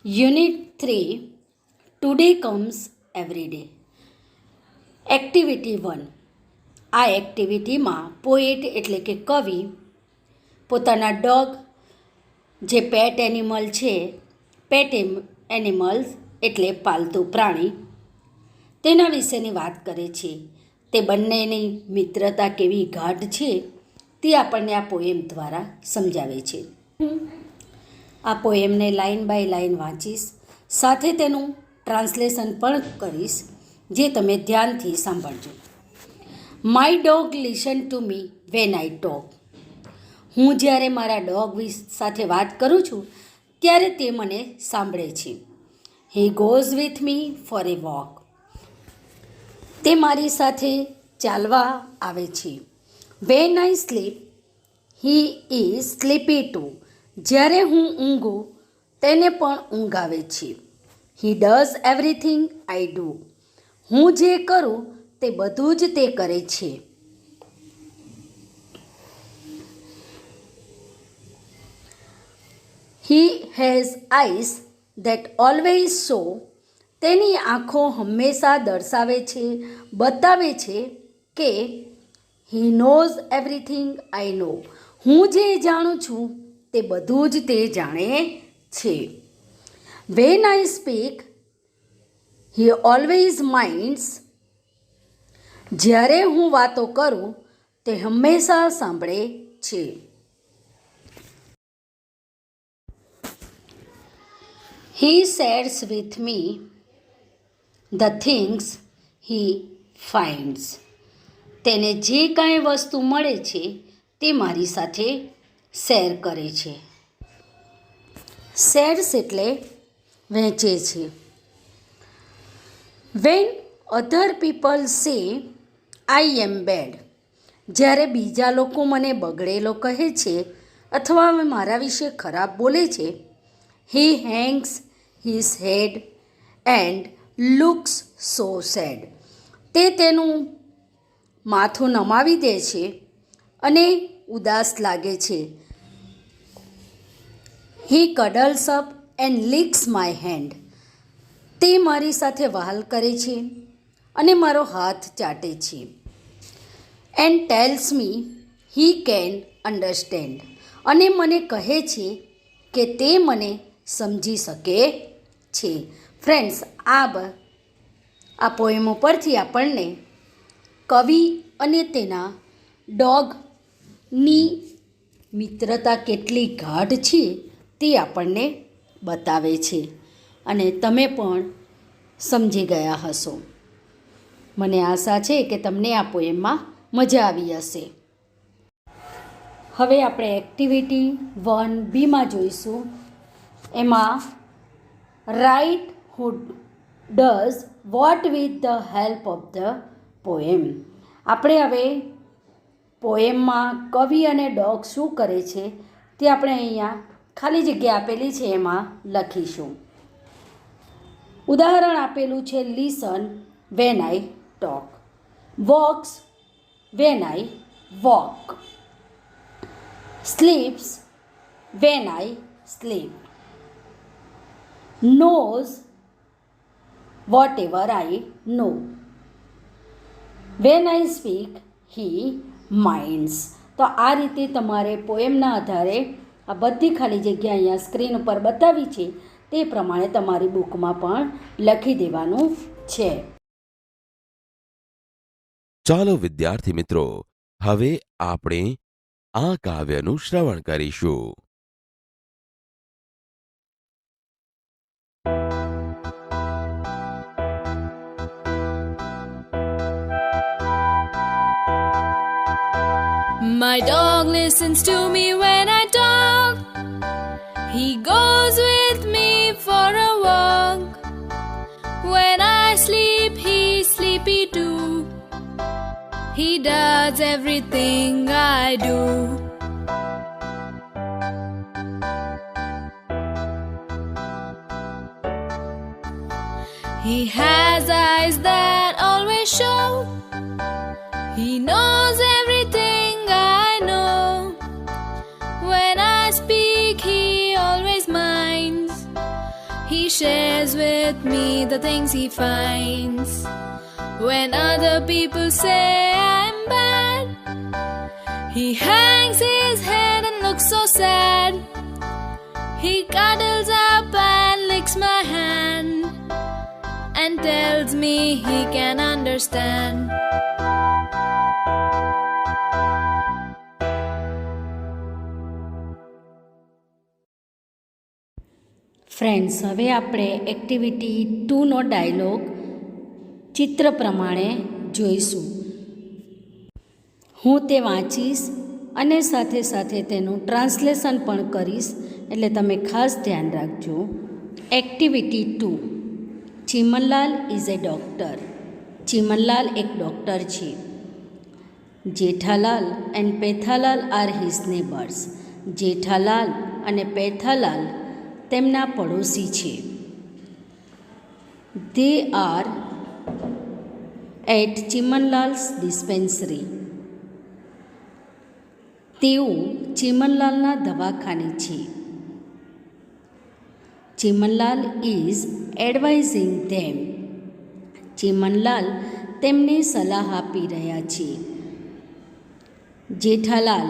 Unit 3 Today Comes Every Day. Activity 1. આ એક્ટિવિટીમાં poet એટલે કે કવિ પોતાના ડોગ જે પેટ એનિમલ છે, પેટ એનિમલ્સ એટલે પાલતુ પ્રાણી, તેના વિશેની વાત કરે છે. તે બંનેની મિત્રતા કેવી ગાઢ છે તે આપણને આ પોએમ દ્વારા સમજાવે છે. આ પોએમને લાઇન બાય લાઇન વાંચીશ, સાથે તેનું ટ્રાન્સલેશન પણ કરીશ, જે તમે ધ્યાનથી સાંભળજો. My dog listen to me when I talk. હું જ્યારે મારા ડોગ સાથે વાત કરું છું ત્યારે તે મને સાંભળે છે. He goes with me for a walk. તે મારી સાથે ચાલવા આવે છે. When I sleep he is sleepy too. જ્યારે હું ઊંઘું તેને પણ ઊંઘ આવે છે. He does everything I do. હું જે કરું તે બધું જ તે કરે છે. He has eyes that always show. તેની આંખો હંમેશા દર્શાવે છે, બતાવે છે કે હી નોઝ એવરીથિંગ આઈ નો. હું જે જાણું છું તે બધું જ તે જાણે છે. When I speak he always minds. જ્યારે હું વાતો કરું તે હંમેશા સાંભળે છે. He shares with me the things he finds. તેને જે કાંઈ વસ્તુ મળે છે તે મારી સાથે શેર કરે છે. શેર્સ એટલે વહેંચે છે. વેન અધર પીપલ સે આઈ એમ બેડ. જ્યારે બીજા લોકો મને બગડેલો કહે છે અથવા મારા વિશે ખરાબ બોલે છે, he hangs his head and looks so sad. તે તેનું માથું નમાવી દે છે અને ઉદાસ લાગે છે. He cuddles up and licks my hand. તે મારી સાથે વહાલ કરે છે અને મારો હાથ ચાટે છે. And tells me he can understand. અને મને કહે છે કે તે મને સમજી શકે છે. ફ્રેન્ડ્સ, આ પોએમ ઉપરથી આપણને કવિ અને તેના ડોગની મિત્રતા કેટલી ગાઢ છે તે આપણને બતાવે છે અને તમે પણ સમજી ગયા હશો. મને આશા છે કે તમને આ પોએમમાં મજા આવી હશે. હવે આપણે એક્ટિવિટી 1B જોઈશું. એમાં write who does what with the help of the poem. આપણે હવે પોએમમાં કવિ અને ડોગ શું કરે છે તે આપણે અહીંયા ખાલી જગ્યા આપેલી છે એમાં લખીશું. ઉદાહરણ આપેલું છે listen when I talk, walks when I walk, sleeps van I slip, knows whatever I know, when I speak he minds. તો આ રીતે તમારે પોએમના આધારે આ બધી ખાલી જગ્યા અહીંયા સ્ક્રીન ઉપર બતાવી છે તે પ્રમાણે તમારી બુકમાં પણ લખી દેવાનું છે. ચાલો વિદ્યાર્થી મિત્રો, હવે આપણે આ કાવ્યનું શ્રવણ કરીશું. My dog listens to me when I talk. He goes with me for a walk. When I sleep, he's sleepy too. He does everything I do. He has eyes that always show. He knows everything I know. When I speak, he always minds. He shares with me the things he finds. When other people say I'm bad, he hangs his head and looks so sad. He cuddles up and licks my hand and tells me he can understand. Friends, હવે આપણે activity 2નો dialog ચિત્ર પ્રમાણે જોઈશું. હું તે વાંચીશ અને સાથે સાથે તેનું ટ્રાન્સલેશન પણ કરીશ, એટલે તમે ખાસ ધ્યાન રાખજો. Activity 2. Chimanlal is a doctor. Chimanlal એક ડૉક્ટર છે. Jethalal and Pethalal are his neighbours. Jethalal અને પેથાલાલ તેમના પડોશી છે. They are at Chimanlal's dispensary. તેઓ ચીમનલાલના દવાખાને છે. Chimanlal is advising them. Chimanlal તેમને સલાહ આપી રહ્યા છે. Jethalal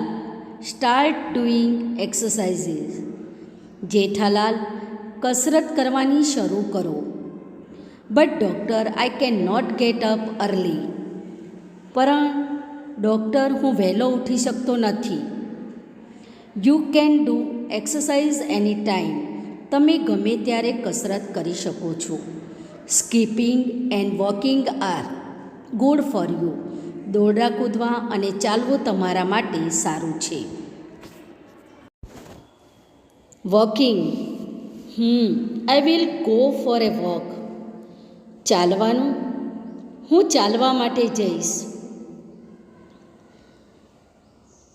start doing exercises. Jethalal કસરત કરવાની શરૂ કરો. But doctor I can not get up early. પણ ડૉક્ટર, હું વહેલો ઉઠી શકતો નથી. You can do exercise any time. તમે ગમે ત્યારે કસરત કરી શકો છો. Skipping and walking are good for you. દોરડા કૂદવા અને ચાલવું તમારા માટે સારું છે. Walking. I will go for a walk. ચાલવાનું. હું ચાલવા માટે જઈશ.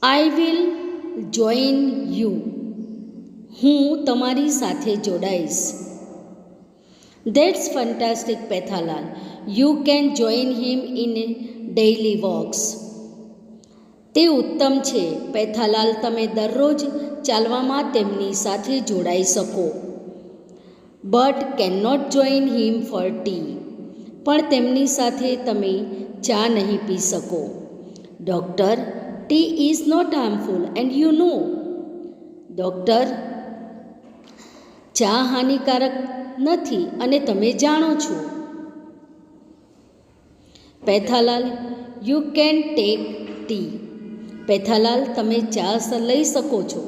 I will join you. હું તમારી સાથે જોડાઈશ. That's fantastic Pethalal. You can join him in daily walks. તે ઉત્તમ છે પેથાલાલ, તમે દરરોજ ચાલવામાં તેમની સાથે જોડાઈ શકો. But can not join him for tea. પણ તેમની સાથે તમે ચા નહીં પી શકો. Doctor, tea is not harmful and you know. Doctor, ચા હાનિકારક નથી અને તમે જાણો છો. Pethalal, you can take tea. Pethalal, તમે ચા લઈ શકો છો.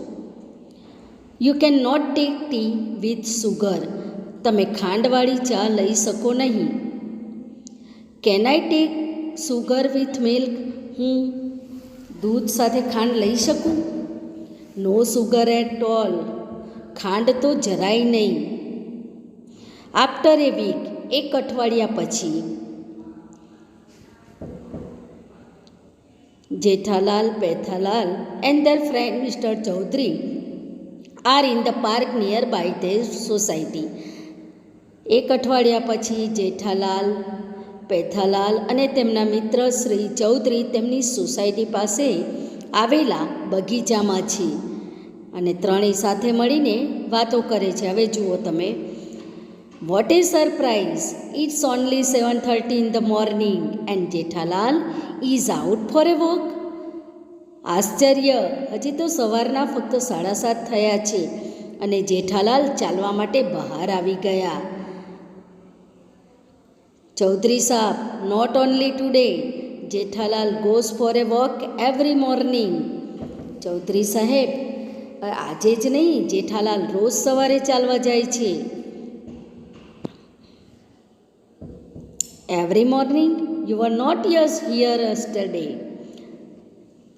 You can not take tea with sugar. તમે ખાંડવાળી ચા લઈ શકો નહીં. Can I take sugar with milk. હું દૂધ સાથે ખાંડ લઈ શકું? No sugar at all. ખાંડ તો જરાય નહીં. After a week. એક અઠવાડિયા પછી. Jethalal, Pethalal and their friend Mr. Chaudhary are in the park near by their society. એક અઠવાડિયા પછી જેઠાલાલ, પેથાલાલ અને તેમના મિત્ર શ્રી ચૌધરી તેમની સોસાયટી પાસે આવેલા બગીચામાં છે અને ત્રણેય સાથે મળીને વાતો કરે છે. હવે જુઓ તમે. What a surprise! It's only 7:30 in the morning and Jethalal is out for a walk. આશ્ચર્ય! હજી તો સવારના ફક્ત 7:30 થયા છે અને જેઠાલાલ ચાલવા માટે બહાર આવી ગયા. ચૌધરી સાહેબ, not only today. Jethalal goes for a walk every morning. Chaudhary સાહેબ, આજે જ નહીં, જેઠાલાલ રોજ સવારે ચાલવા જાય છે. Every morning? You are not here yesterday.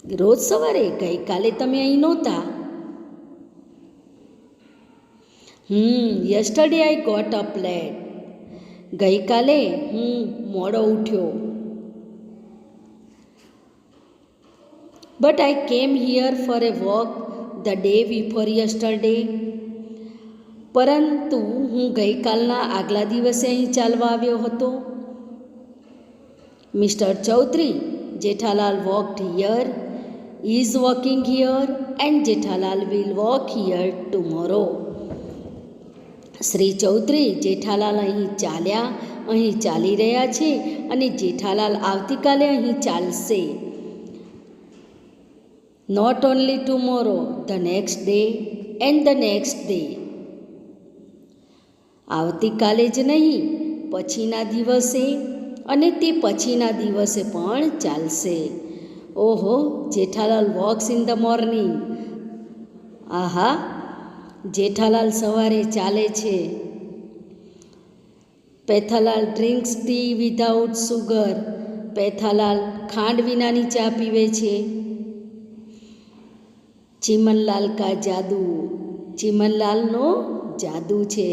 રોજ સવારે? ગઈકાલે તમે અહીં નહોતા. Yesterday I got up late. ગઈકાલે હું મોડો ઉઠ્યો. But I came here for a walk the day before yesterday. પરંતુ હું ગઈકાલના આગલા દિવસે અહીં ચાલવા આવ્યો હતો. Mister Chaudhary, Jethalal walked here, is walking here and Jethalal will walk here tomorrow. Shri Chaudhary, Jethalal અહીં ચાલી રહ્યા છે અને જેઠાલાલ આવતીકાલે અહીં ચાલશે. Not only tomorrow, the next day and the next day. આવતીકાલે જ નહીં, પછીના દિવસે અને તે પછીના દિવસે પણ ચાલશે. ઓહો, Jethalal walks in the morning. આહા, જેઠાલાલ સવારે ચાલે છે. Pethalal drinks tea without sugar. Pethalal ખાંડ વિનાની ચા પીવે છે. ચીમનલાલ કા જાદુ, ચીમનલાલનો જાદુ છે.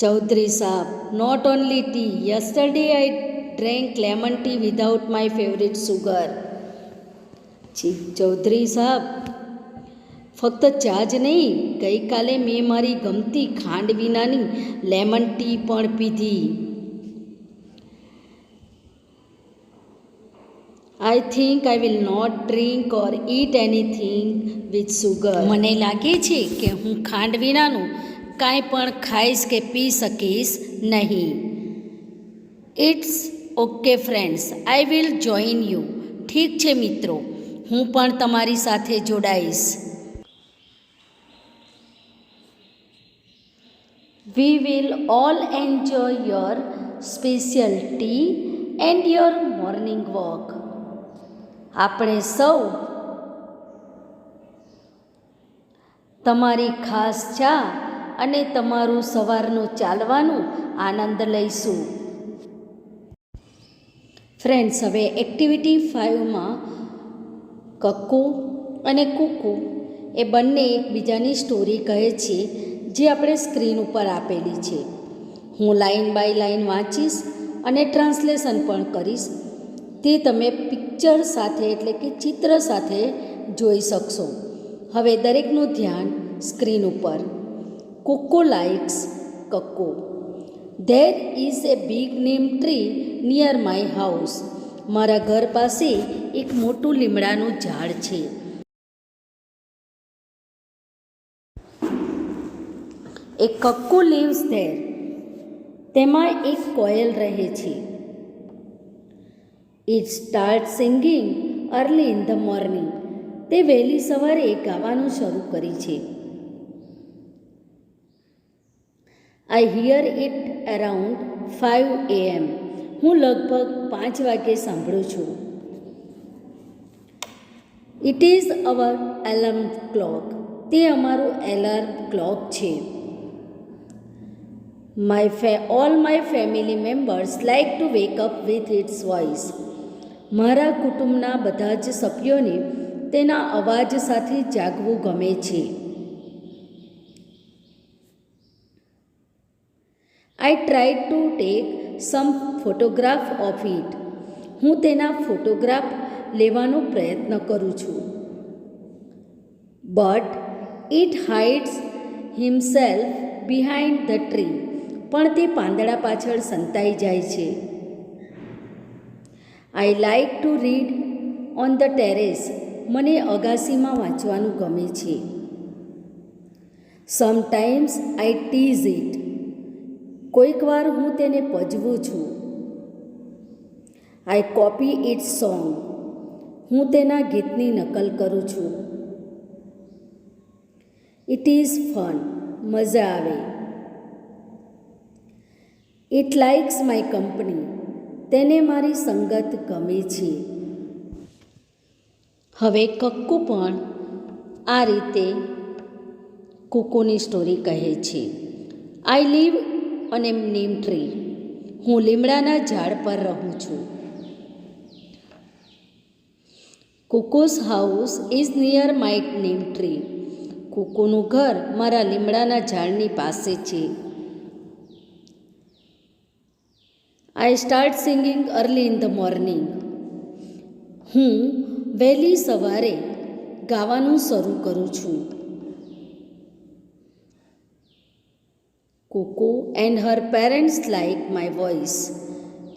ચૌધરી સાહબ, not only tea, yesterday I drank lemon tea without my favourite sugar. Chaudhary સાહબ, ફક્ત ચા જ નહીં, ગઈકાલે મેં મારી ગમતી ખાંડ વિનાની લેમન ટી પણ પીધી. I think I will not drink or eat anything with sugar. મને લાગે છે કે હું ખાંડ વિનાનું કાંઈ પણ ખાઈશ કે પી શકીશ નહીં. It's okay friends, I will join you. ઠીક છે મિત્રો, હું પણ તમારી સાથે જોડાઈશ. We will all enjoy your special tea and your morning walk. આપણે સૌ તમારી ખાસ ચા અને તમારું સવારનું ચાલવાનું આનંદ લઈશું. ફ્રેન્ડ્સ, હવે એક્ટિવિટી 5માં કક્કુ અને કુકુ એ બંને એકબીજાની સ્ટોરી કહે છે, જે આપણે સ્ક્રીન ઉપર આપેલી છે. હું લાઇન બાય લાઇન વાંચીશ અને ટ્રાન્સલેશન પણ કરીશ. તે તમે પિક્ચર સાથે એટલે કે ચિત્ર સાથે જોઈ શકશો. હવે દરેકનું ધ્યાન સ્ક્રીન ઉપર. Kuku likes cuckoo. There is a big neem tree near my house. મારા ઘર પાસે એક મોટું લીમડાનું ઝાડ છે. A cuckoo lives there. તેમાં એક કોયલ રહે છે. It start singing early in the morning. તે વહેલી સવારે ગાવાનું શરૂ કરી છે. I hear it around 5 AM. હું લગભગ 5 વાગે સાંભળું છું. It is our alarm clock. તે અમારું એલાર્મ ક્લોક છે. All my family members like to wake up with it's voice. મારા કુટુંબના બધા જ સભ્યોને તેના અવાજ સાથે જાગવું ગમે છે. I try to take some photograph of it. હું તેના ફોટોગ્રાફ લેવાનો પ્રયત્ન કરું છું. But it hides himself behind the tree. પણ તે પાંદડા પાછળ સંતાઈ જાય છે. I like to read on the terrace. મને અગાસીમાં વાંચવાનું ગમે છે. Sometimes I tease it. કોઈક વાર હું તેને પજવું છું. I copy its song. હું તેના ગીતની નકલ કરું છું. It is fun. મજા આવે. It likes my company. તેને મારી સંગત ગમે છે. હવે કક્કુ પણ આ રીતે કુકુની સ્ટોરી કહે છે. I live on a neem tree. હું લીમડાના ઝાડ પર રહું છું. Kuku's house is near my neem tree. કુકુનું ઘર મારા લીમડાના ઝાડની પાસે છે. I start singing early in the morning. હું વહેલી સવારે ગાવાનું શરૂ કરું છું. Kuku and her parents like my voice.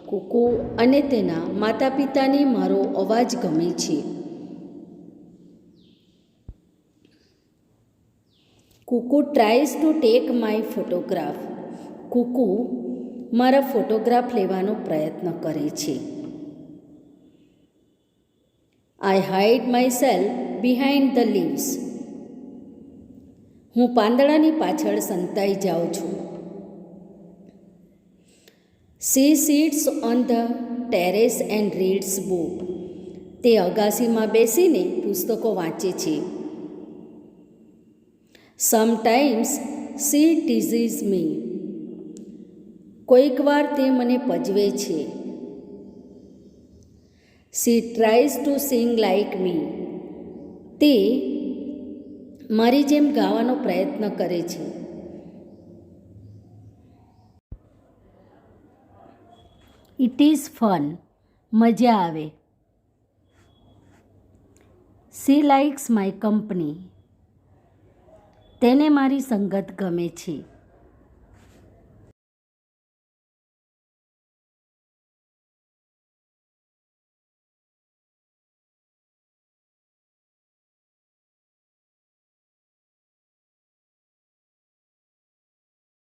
Kuku અને તેના માતા પિતાને મારો અવાજ ગમે છે. Kuku tries to take my photograph. Kuku મારા ફોટોગ્રાફ લેવાનો પ્રયત્ન કરે છે. I hide myself behind the leaves. હું પાંદડાની પાછળ સંતાઈ જાઉં છું. She sits on the terrace and reads book. તે અગાસીમાં બેસીને પુસ્તકો વાંચે છે. Sometimes she teases me. કોઈક વાર તે મને પજવે છે. She tries to sing like me. તે મારી જેમ ગાવાનો પ્રયત્ન કરે છે. It is fun. મજા આવે. She likes my company. તેને મારી સંગત ગમે છે.